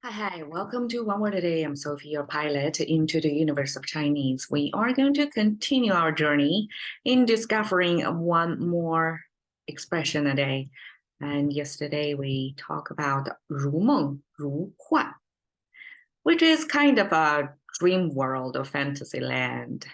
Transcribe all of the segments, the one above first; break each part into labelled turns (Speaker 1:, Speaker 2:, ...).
Speaker 1: Hi, welcome to One Word a Day. I'm Sophie, your pilot into the universe of Chinese. We are going to continue our journey in discovering one more expression a day. And yesterday we talked about 如梦如幻, which is kind of a dream world or fantasy land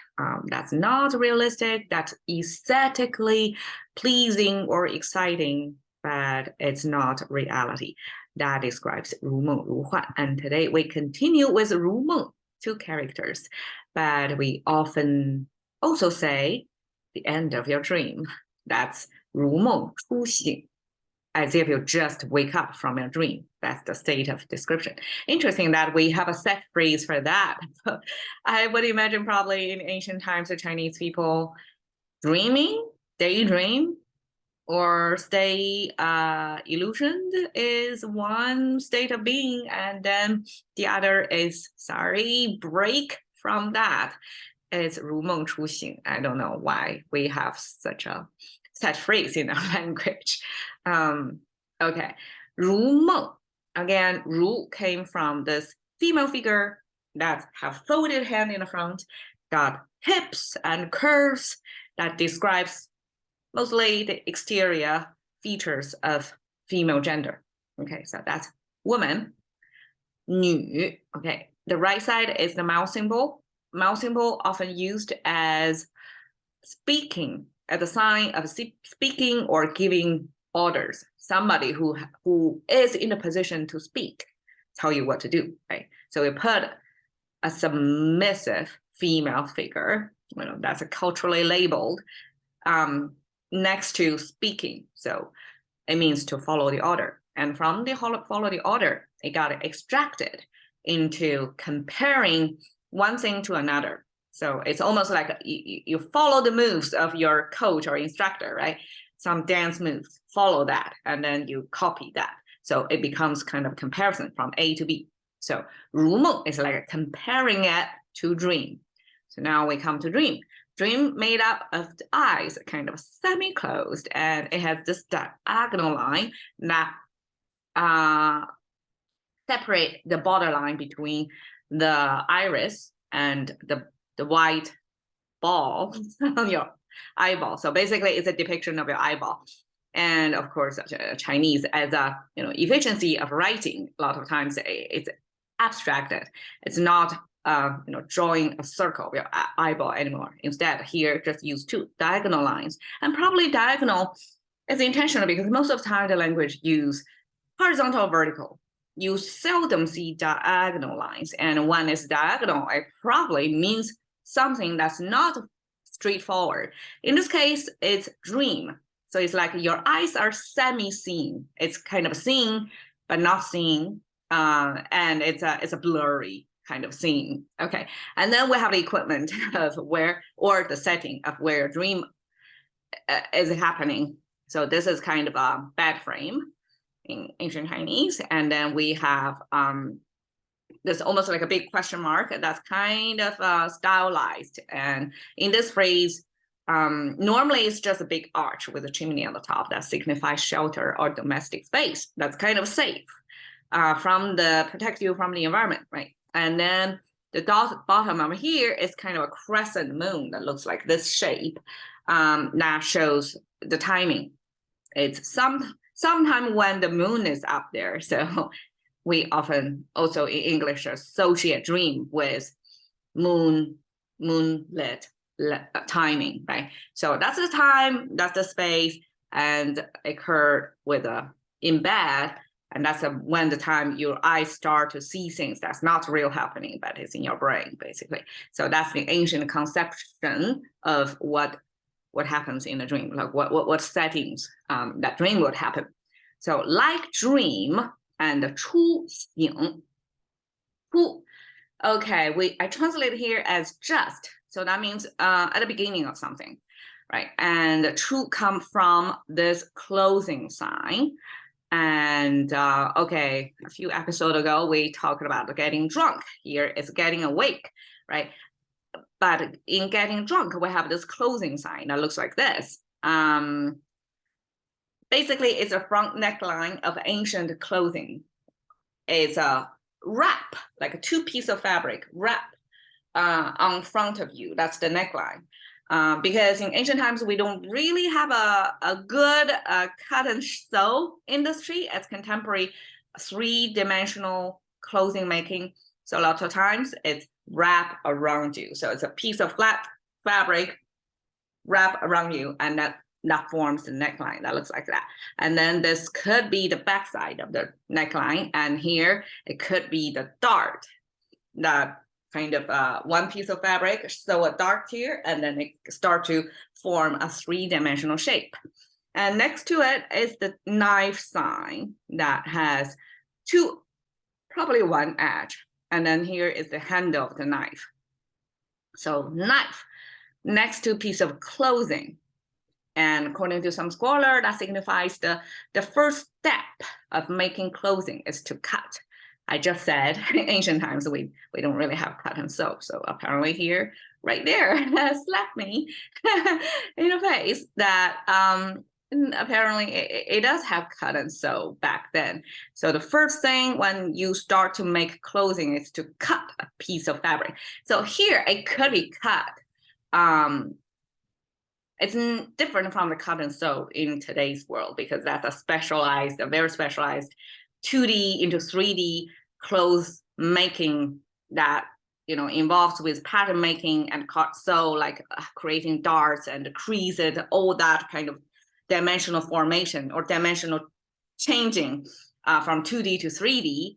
Speaker 1: that's not realistic, that's aesthetically pleasing or exciting, but it's not reality. That describes 如梦如幻. And today we continue with 如梦, two characters, but we often also say the end of your dream. That's 如梦初醒, as if you just wake up from your dream. That's the state of description. Interesting that we have a set phrase for that. I would imagine probably in ancient times the Chinese people dreaming, daydream, or stay illusioned is one state of being, and then the other is break from that. It's 如梦初醒. I don't know why we have such a set phrase in our language. Okay, 如梦. Again, 如 came from this female figure that have folded hand in the front, got hips and curves that describes mostly the exterior features of female gender. Okay, so that's woman. 女. Okay, the right side is the mouth symbol. Mouth symbol often used as speaking, as a sign of speaking or giving orders. Somebody who is in a position to speak, tell you what to do, right? So we put a submissive female figure, that's a culturally labeled, next to speaking. So it means to follow the order. And from the follow the order, it got extracted into comparing one thing to another. So it's almost like you follow the moves of your coach or instructor, right? Some dance moves, follow that, and then you copy that. So it becomes kind of comparison from A to B. So 如梦 is like comparing it to dream. So now we come to dream. Dream made up of the eyes, kind of semi-closed, and it has this diagonal line that separate the borderline between the iris and the white ball on your eyeball. So basically, it's a depiction of your eyeball. And of course, Chinese as a efficiency of writing, a lot of times it's abstracted. It's not drawing a circle of your eyeball anymore. Instead, here just use two diagonal lines. And probably diagonal is intentional because most of the time the language use horizontal or vertical. You seldom see diagonal lines. And when it's diagonal, it probably means something that's not straightforward. In this case, it's dream. So it's like your eyes are semi-seen. It's kind of seen, but not seen. And it's a blurry kind of scene. Okay, and then we have the equipment of where, or the setting of where dream is happening. So this is kind of a bed frame in ancient Chinese, and then we have this almost like a big question mark that's kind of stylized. And in this phrase, normally it's just a big arch with a chimney on the top that signifies shelter or domestic space. That's kind of safe protect you from the environment, right? And then the bottom over here is kind of a crescent moon that looks like this shape that shows the timing. It's sometime when the moon is up there. So we often also in English associate dream with moonlit timing, right? So that's the time, that's the space, and occurred with in bed. And that's when the time your eyes start to see things that's not real happening, but it's in your brain, basically. So that's the ancient conception of what happens in a dream, like what settings that dream would happen. So like dream and 初醒. Okay, I translate here as just. So that means at the beginning of something, right? And 初 come from this closing sign. And okay, a few episodes ago, we talked about getting drunk. Here it's getting awake, right? But in getting drunk, we have this closing sign that looks like this. Basically, it's a front neckline of ancient clothing. It's a wrap, like a two piece of fabric wrap on front of you. That's the neckline. Because in ancient times, we don't really have a good cut and sew industry as contemporary three-dimensional clothing making. So a lot of times it's wrap around you. So it's a piece of flat fabric wrap around you, and that forms the neckline. That looks like that. And then this could be the backside of the neckline, and here it could be the dart, that kind of one piece of fabric, sew a dart here, and then it start to form a three-dimensional shape. And next to it is the knife sign that has two, probably one edge. And then here is the handle of the knife. So knife next to piece of clothing. And according to some scholar, that signifies the first step of making clothing is to cut. I just said in ancient times, we don't really have cut and sew. So apparently here, right there, slapped me in the face that apparently it does have cut and sew back then. So the first thing when you start to make clothing is to cut a piece of fabric. So here it could be cut. It's different from the cut and sew in today's world, because that's a very specialized 2D into 3D clothes making that involves with pattern making and cut sew, like creating darts and creases, all that kind of dimensional formation or dimensional changing from 2D to 3D.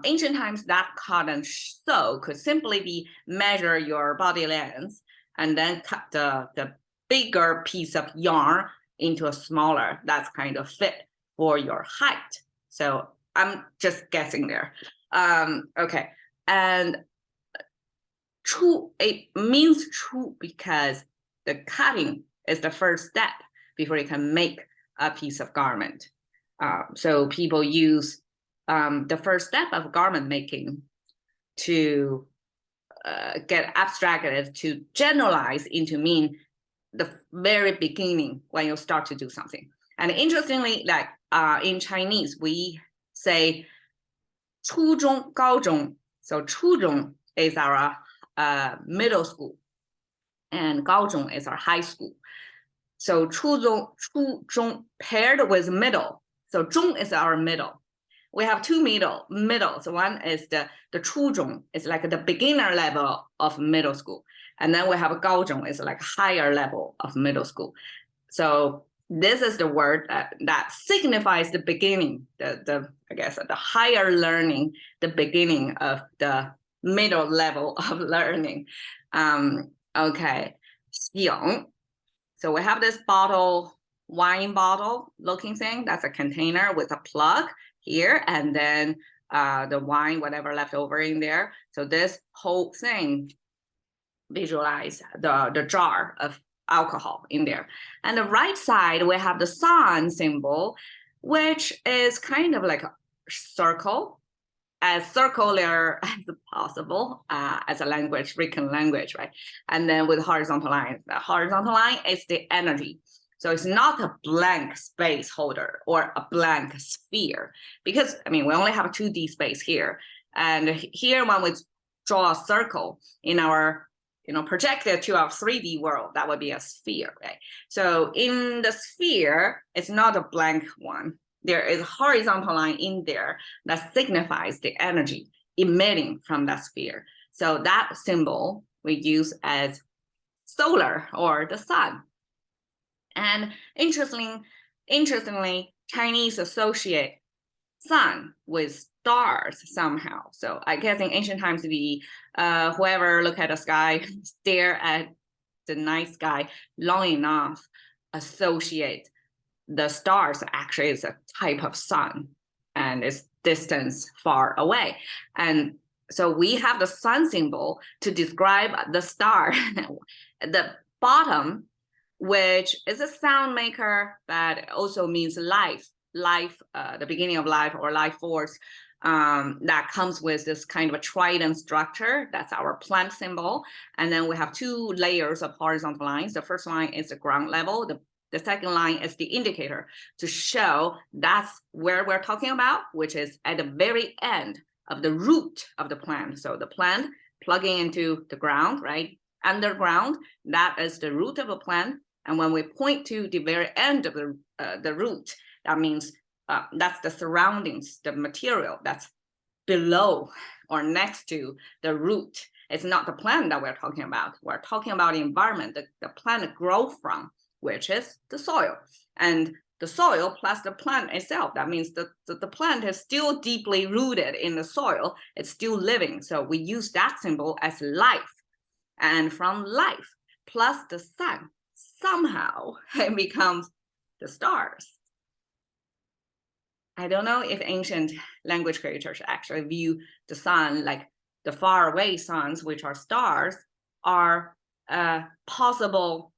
Speaker 1: Ancient times, that cut and sew could simply be measure your body length and then cut the bigger piece of yarn into a smaller that's kind of fit for your height. So I'm just guessing there. Okay, and true, it means true because the cutting is the first step before you can make a piece of garment. So people use the first step of garment making to get abstracted to generalize into mean the very beginning when you start to do something. And interestingly, like in Chinese, we say 初中, 高中. So 初中 is our middle school, and 高中 is our high school. So 初中 paired with middle. So 中 is our middle. We have two middles. One is the 初中, it's like the beginner level of middle school. And then we have 高中, it's like higher level of middle school. So this is the word that signifies the beginning, I guess the higher learning, the beginning of the middle level of learning. Okay, 醒. So we have this bottle, wine bottle looking thing. That's a container with a plug here, and then the wine, whatever left over in there. So this whole thing visualize the jar of alcohol in there. And the right side, we have the sun symbol, which is kind of like a circle, as circular as possible as a language, written language, right? And then with horizontal line, the horizontal line is the energy. So it's not a blank space holder or a blank sphere, because we only have a 2D space here. And here when we draw a circle in our projected to our 3D world, that would be a sphere, right? So in the sphere, it's not a blank one. There is a horizontal line in there that signifies the energy emitting from that sphere. So that symbol we use as solar or the sun. And interestingly, Chinese associate sun with stars somehow. So I guess in ancient times, whoever look at the sky, stare at the night sky long enough, associate the stars actually is a type of sun and it's distance far away. And so we have the sun symbol to describe the star. The bottom, which is a sound maker, but also means life, the beginning of life or life force, that comes with this kind of a trident structure. That's our plant symbol. And then we have two layers of horizontal lines. The first line is the ground level. The second line is the indicator to show that's where we're talking about, which is at the very end of the root of the plant. So the plant plugging into the ground, right? Underground, that is the root of a plant. And when we point to the very end of the root, that means that's the surroundings, the material that's below or next to the root. It's not the plant that we're talking about. We're talking about the environment the plant grows from, which is the soil. And the soil plus the plant itself, that means the plant is still deeply rooted in the soil. It's still living. So we use that symbol as life. And from life plus the sun, somehow it becomes the stars. I don't know if ancient language creators actually view the sun like the faraway suns, which are stars, are a possible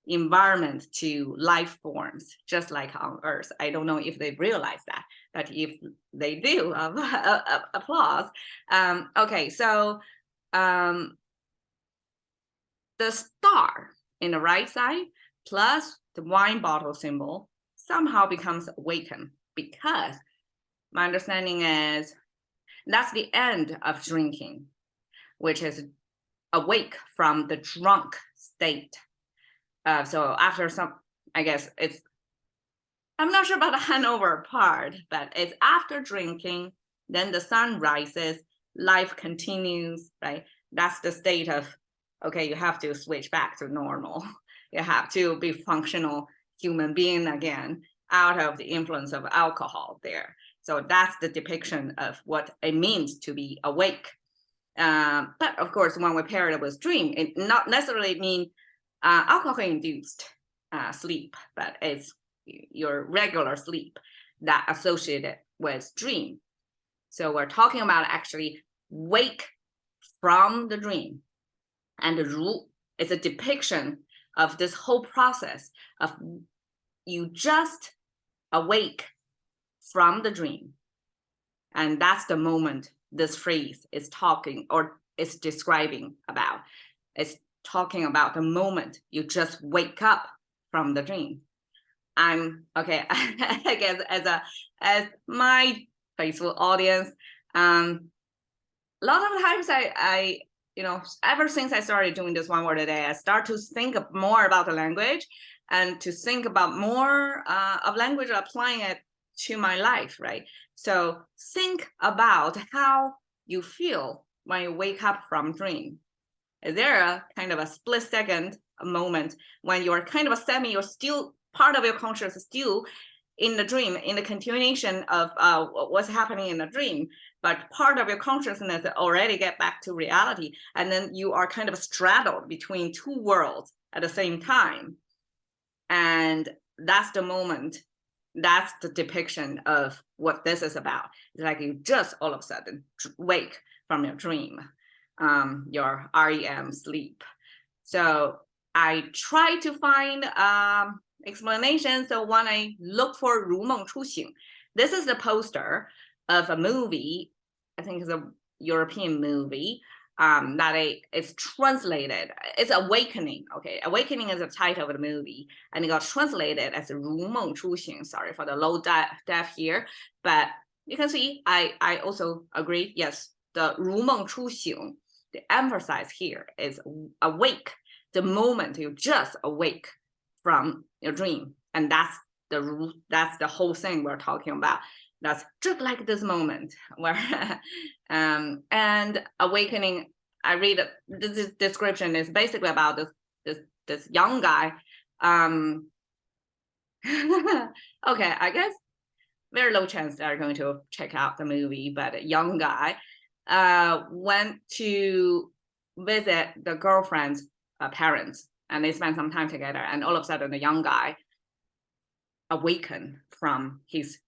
Speaker 1: environment to life forms, just like on Earth. I don't know if they realize that, but if they do, applause. Okay, so the star in the right side plus the wine bottle symbol somehow becomes awakened, because my understanding is that's the end of drinking, which is awake from the drunk state. So after some, I guess I'm not sure about the hangover part, but it's after drinking, then the sun rises, life continues, right? That's the state of, okay, you have to switch back to normal. You have to be functional human being again, out of the influence of alcohol there. So that's the depiction of what it means to be awake. But of course, when we pair it with dream, it not necessarily mean alcohol-induced sleep, but it's your regular sleep that associated with dream. So we're talking about actually wake from the dream. And the rule is a depiction of this whole process of you just awake from the dream. And that's the moment this phrase is talking or is describing about. It's talking about the moment you just wake up from the dream. I'm okay. I guess as my faithful audience, a lot of times I ever since I started doing this 1 word a day, I start to think more about the language and to think about more of language, applying it to my life, right? So think about how you feel when you wake up from dream. Is there a kind of a split second moment when you're kind of you're still part of your conscious still in the dream, in the continuation of what's happening in the dream, but part of your consciousness already get back to reality, and then you are kind of straddled between two worlds at the same time. And that's the moment, that's the depiction of what this is about. It's like you just all of a sudden wake from your dream, your REM sleep. So I try to find explanation. So when I look for 如梦初醒, this is the poster of a movie, I think it's a European movie, that it's translated, it's Awakening, okay? Awakening is the title of the movie, and it got translated as 如梦初醒. Sorry for the low def here, but you can see, I also agree, yes, the 如梦初醒, the emphasis here is awake, the moment you just awake from your dream. And that's the whole thing we're talking about. That's just like this moment where, and awakening, I read this description is basically about this young guy. Okay, I guess very low chance they're going to check out the movie, but a young guy went to visit the girlfriend's parents, and they spent some time together, and all of a sudden the young guy awakened from his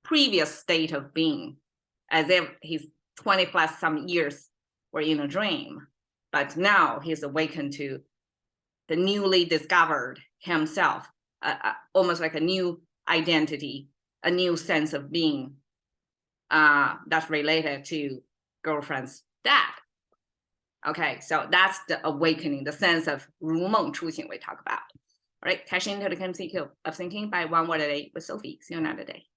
Speaker 1: previous state of being, as if he's 20 plus some years were in a dream, but now he's awakened to the newly discovered himself, almost like a new identity, a new sense of being that's related to girlfriend's dad. Okay, so that's the awakening, the sense of 如梦初醒 we talk about. All right, cashing into the MCQ of thinking by 1 word a day with Sophie. See you another day.